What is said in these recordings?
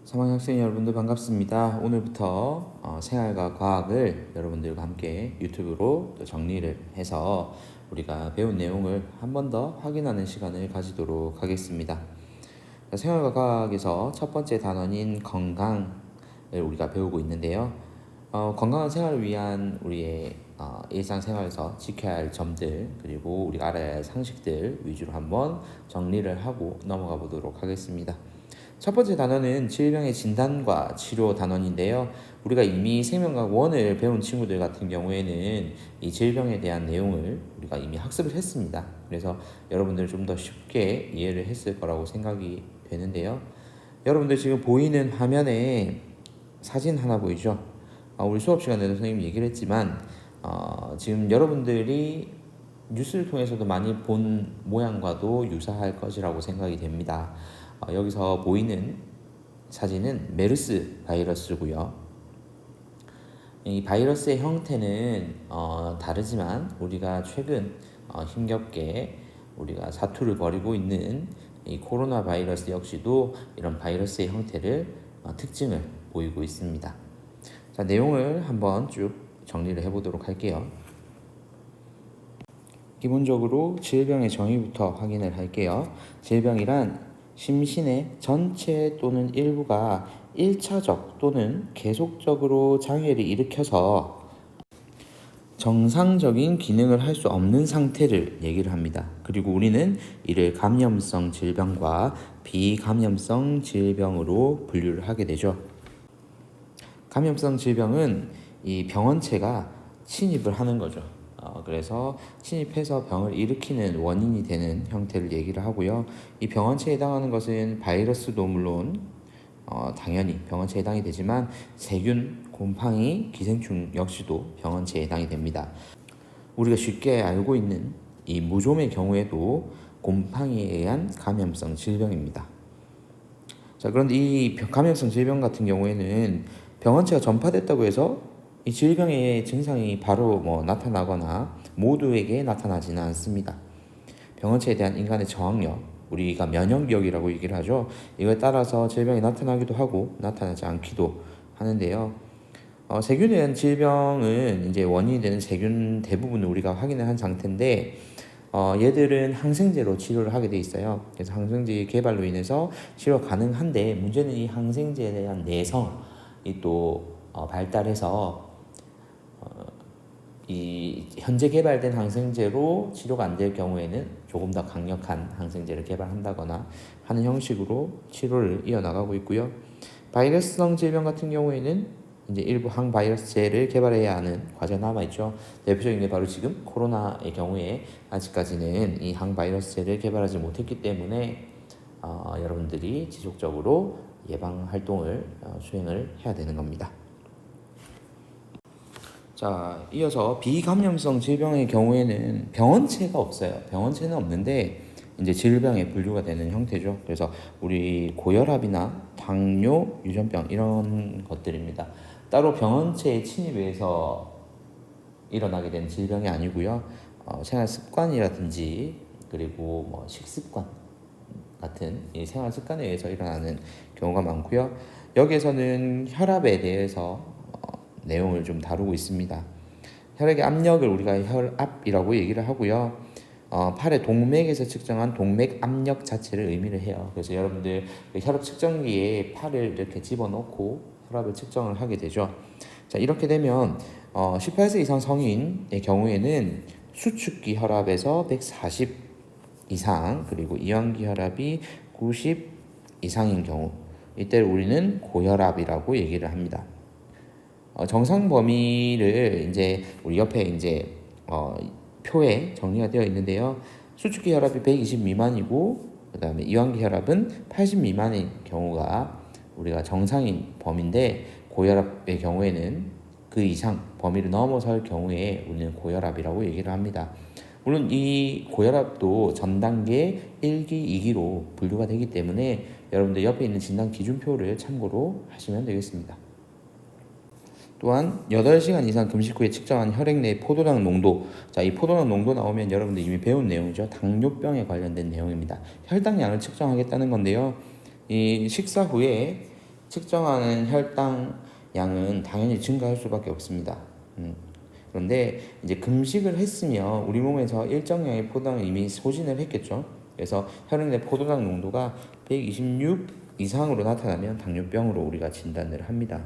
3학년 학생 여러분들 반갑습니다. 오늘부터 생활과 과학을 여러분들과 함께 유튜브로 또 정리를 해서 우리가 배운 내용을 한 번 더 확인하는 시간을 가지도록 하겠습니다. 생활과 과학에서 첫 번째 단원인 건강을 우리가 배우고 있는데요. 건강한 생활을 위한 우리의 일상생활에서 지켜야 할 점들 그리고 우리가 알아야 할 상식들 위주로 한번 정리를 하고 넘어가 보도록 하겠습니다. 첫 번째 단원은 질병의 진단과 치료 단원인데요. 우리가 이미 생명과학 1을 배운 친구들 같은 경우에는 이 질병에 대한 내용을 우리가 이미 학습을 했습니다. 그래서 여러분들 좀 더 쉽게 이해를 했을 거라고 생각이 되는데요. 여러분들 지금 보이는 화면에 사진 하나 보이죠? 우리 수업 시간에도 선생님이 얘기를 했지만 지금 여러분들이 뉴스를 통해서도 많이 본 모양과도 유사할 것이라고 생각이 됩니다. 여기서 보이는 사진은 메르스 바이러스고요. 이 바이러스의 형태는 다르지만 우리가 최근 힘겹게 우리가 사투를 벌이고 있는 이 코로나 바이러스 역시도 이런 바이러스의 형태를 특징을 보이고 있습니다. 자, 내용을 한번 쭉 정리를 해보도록 할게요. 기본적으로 질병의 정의부터 확인을 할게요. 질병이란 심신의 전체 또는 일부가 1차적 또는 계속적으로 장애를 일으켜서 정상적인 기능을 할 수 없는 상태를 얘기를 합니다. 그리고 우리는 이를 감염성 질병과 비감염성 질병으로 분류를 하게 되죠. 감염성 질병은 이 병원체가 침입을 하는 거죠. 그래서 침입해서 병을 일으키는 원인이 되는 형태를 얘기를 하고요. 이 병원체에 해당하는 것은 바이러스도 물론 당연히 병원체에 해당이 되지만 세균, 곰팡이, 기생충 역시도 병원체에 해당이 됩니다. 우리가 쉽게 알고 있는 이 무좀의 경우에도 곰팡이에 의한 감염성 질병입니다. 자, 그런데 이 감염성 질병 같은 경우에는 병원체가 전파됐다고 해서 이 질병의 증상이 바로 나타나거나 모두에게 나타나지는 않습니다. 병원체에 대한 인간의 저항력, 우리가 면역력이라고 얘기를 하죠. 이거에 따라서 질병이 나타나기도 하고 나타나지 않기도 하는데요. 세균에 대한 질병은 이제 원인이 되는 세균 대부분을 우리가 확인을 한 상태인데 얘들은 항생제로 치료를 하게 돼 있어요. 그래서 항생제 개발로 인해서 치료 가능한데 문제는 이 항생제에 대한 내성이 또 발달해서 이 현재 개발된 항생제로 치료가 안 될 경우에는 조금 더 강력한 항생제를 개발한다거나 하는 형식으로 치료를 이어나가고 있고요. 바이러스성 질병 같은 경우에는 이제 일부 항바이러스제를 개발해야 하는 과제가 남아있죠. 대표적인 게 바로 지금 코로나의 경우에 아직까지는 이 항바이러스제를 개발하지 못했기 때문에 여러분들이 지속적으로 예방 활동을 수행을 해야 되는 겁니다. 자, 이어서 비감염성 질병의 경우에는 병원체가 없어요. 병원체는 없는데 이제 질병에 분류가 되는 형태죠. 그래서 우리 고혈압이나 당뇨, 유전병 이런 것들입니다. 따로 병원체의 침입에 의해서 일어나게 된 질병이 아니고요. 생활 습관이라든지 그리고 식습관 같은 이 생활 습관에 의해서 일어나는 경우가 많고요. 여기에서는 혈압에 대해서 내용을 좀 다루고 있습니다. 혈액의 압력을 우리가 혈압이라고 얘기를 하고요. 팔의 동맥에서 측정한 동맥 압력 자체를 의미를 해요. 그래서 여러분들 혈압 측정기에 팔을 이렇게 집어넣고 혈압을 측정을 하게 되죠. 자, 이렇게 되면 18세 이상 성인의 경우에는 수축기 혈압에서 140 이상 그리고 이완기 혈압이 90 이상인 경우 이때를 우리는 고혈압이라고 얘기를 합니다. 정상 범위를 이제 우리 옆에 이제 표에 정리가 되어 있는데요. 수축기 혈압이 120 미만이고 그다음에 이완기 혈압은 80 미만인 경우가 우리가 정상인 범위인데 고혈압의 경우에는 그 이상 범위를 넘어설 경우에 우리는 고혈압이라고 얘기를 합니다. 물론 이 고혈압도 전 단계 1기, 2기로 분류가 되기 때문에 여러분들 옆에 있는 진단 기준표를 참고로 하시면 되겠습니다. 또한 8시간 이상 금식 후에 측정한 혈액 내 포도당 농도. 자, 이 포도당 농도 나오면 여러분들 이미 배운 내용이죠. 당뇨병에 관련된 내용입니다. 혈당량을 측정하겠다는 건데요. 이 식사 후에 측정하는 혈당량은 당연히 증가할 수밖에 없습니다. 그런데 이제 금식을 했으면 우리 몸에서 일정량의 포도당을 이미 소진을 했겠죠. 그래서 혈액 내 포도당 농도가 126 이상으로 나타나면 당뇨병으로 우리가 진단을 합니다.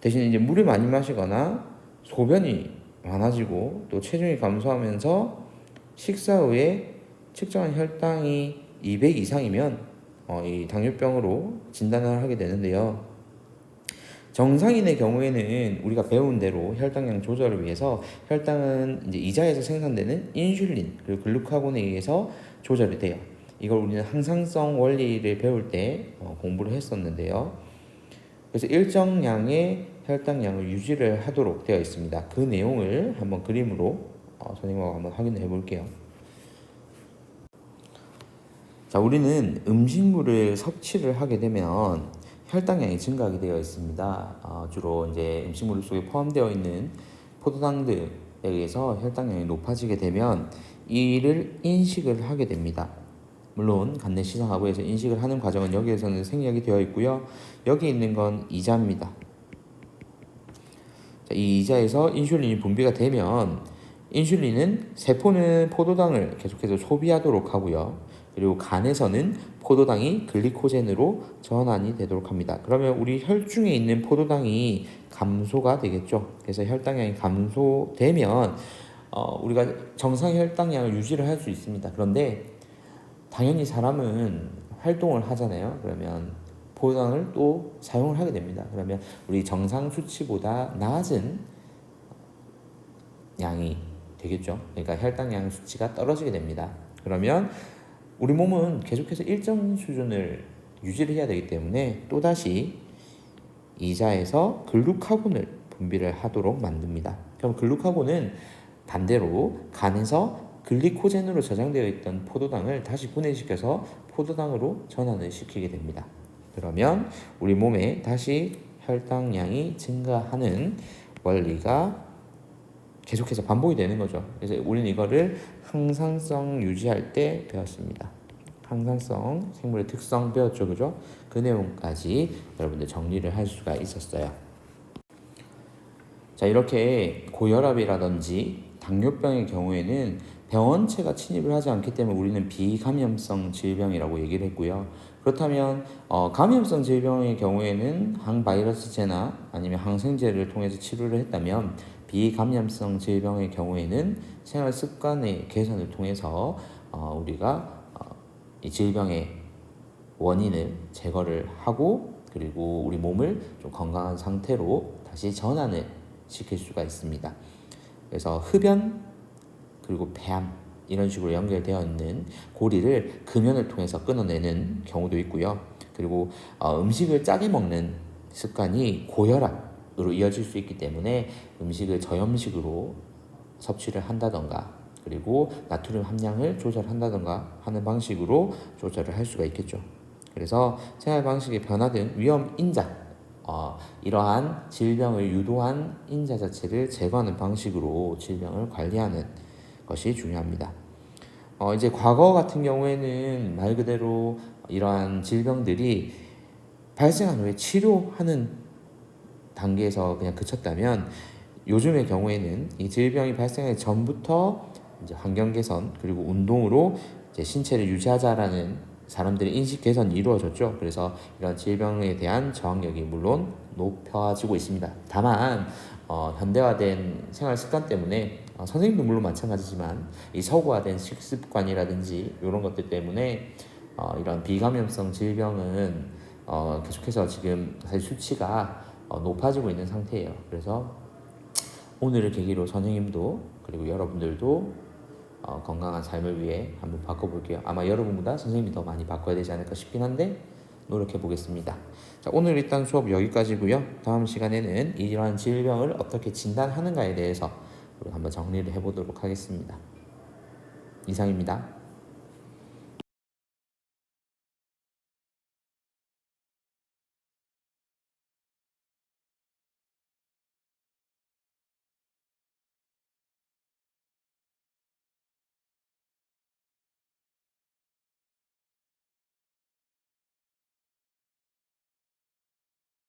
대신 이제 물을 많이 마시거나 소변이 많아지고 또 체중이 감소하면서 식사 후에 측정한 혈당이 200 이상이면 이 당뇨병으로 진단을 하게 되는데요. 정상인의 경우에는 우리가 배운 대로 혈당량 조절을 위해서 혈당은 이제 이자에서 생산되는 인슐린 그리고 글루카곤에 의해서 조절이 돼요. 이걸 우리는 항상성 원리를 배울 때 공부를 했었는데요. 그래서 일정량의 혈당량을 유지를 하도록 되어 있습니다. 그 내용을 한번 그림으로 선생님하고 한번 확인해 볼게요. 자, 우리는 음식물을 섭취를 하게 되면 혈당량이 증가하게 되어 있습니다. 주로 이제 음식물 속에 포함되어 있는 포도당들에 의해서 혈당량이 높아지게 되면 이를 인식을 하게 됩니다. 물론 간내시상하부에서 인식을 하는 과정은 여기에서는 생략이 되어 있고요. 여기 있는 건 이자입니다. 자, 이 이자에서 인슐린이 분비가 되면 인슐린은 세포는 포도당을 계속해서 소비하도록 하고요. 그리고 간에서는 포도당이 글리코젠으로 전환이 되도록 합니다. 그러면 우리 혈중에 있는 포도당이 감소가 되겠죠. 그래서 혈당량이 감소되면 우리가 정상 혈당량을 유지를 할 수 있습니다. 그런데 당연히 사람은 활동을 하잖아요. 그러면 포도당을 또 사용을 하게 됩니다. 그러면 우리 정상 수치보다 낮은 양이 되겠죠. 그러니까 혈당량 수치가 떨어지게 됩니다. 그러면 우리 몸은 계속해서 일정 수준을 유지를 해야 되기 때문에 또다시 이자에서 글루카곤을 분비를 하도록 만듭니다. 그럼 글루카곤은 반대로 간에서 글리코젠으로 저장되어 있던 포도당을 다시 분해시켜서 포도당으로 전환을 시키게 됩니다. 그러면 우리 몸에 다시 혈당량이 증가하는 원리가 계속해서 반복이 되는 거죠. 그래서 우리는 이거를 항상성 유지할 때 배웠습니다. 항상성, 생물의 특성 배웠죠, 그죠? 그 내용까지 여러분들 정리를 할 수가 있었어요. 자, 이렇게 고혈압이라든지 당뇨병의 경우에는 병원체가 침입을 하지 않기 때문에 우리는 비감염성 질병이라고 얘기를 했고요. 그렇다면 감염성 질병의 경우에는 항바이러스제나 아니면 항생제를 통해서 치료를 했다면 비감염성 질병의 경우에는 생활 습관의 개선을 통해서 우리가 이 질병의 원인을 제거를 하고 그리고 우리 몸을 좀 건강한 상태로 다시 전환을 시킬 수가 있습니다. 그래서 흡연 그리고 폐암 이런 식으로 연결되어 있는 고리를 금연을 통해서 끊어내는 경우도 있고요. 그리고 음식을 짜게 먹는 습관이 고혈압으로 이어질 수 있기 때문에 음식을 저염식으로 섭취를 한다던가 그리고 나트륨 함량을 조절한다던가 하는 방식으로 조절을 할 수가 있겠죠. 그래서 생활 방식의 변화 등 위험 인자 이러한 질병을 유도한 인자 자체를 제거하는 방식으로 질병을 관리하는 것이 중요합니다. 이제 과거 같은 경우에는 말 그대로 이러한 질병들이 발생한 후에 치료하는 단계에서 그냥 그쳤다면 요즘의 경우에는 이 질병이 발생하기 전부터 이제 환경 개선 그리고 운동으로 이제 신체를 유지하자라는 사람들의 인식 개선이 이루어졌죠. 그래서 이런 질병에 대한 저항력이 물론 높아지고 있습니다. 다만 현대화된 생활 습관 때문에 선생님도 물론 마찬가지지만 이 서구화된 식습관이라든지 이런 것들 때문에 이런 비감염성 질병은 계속해서 지금 사실 수치가 높아지고 있는 상태예요. 그래서 오늘을 계기로 선생님도 그리고 여러분들도 건강한 삶을 위해 한번 바꿔볼게요. 아마 여러분보다 선생님이 더 많이 바꿔야 되지 않을까 싶긴 한데 노력해 보겠습니다. 자, 오늘 일단 수업 여기까지고요. 다음 시간에는 이러한 질병을 어떻게 진단하는가에 대해서 한번 정리를 해보도록 하겠습니다. 이상입니다.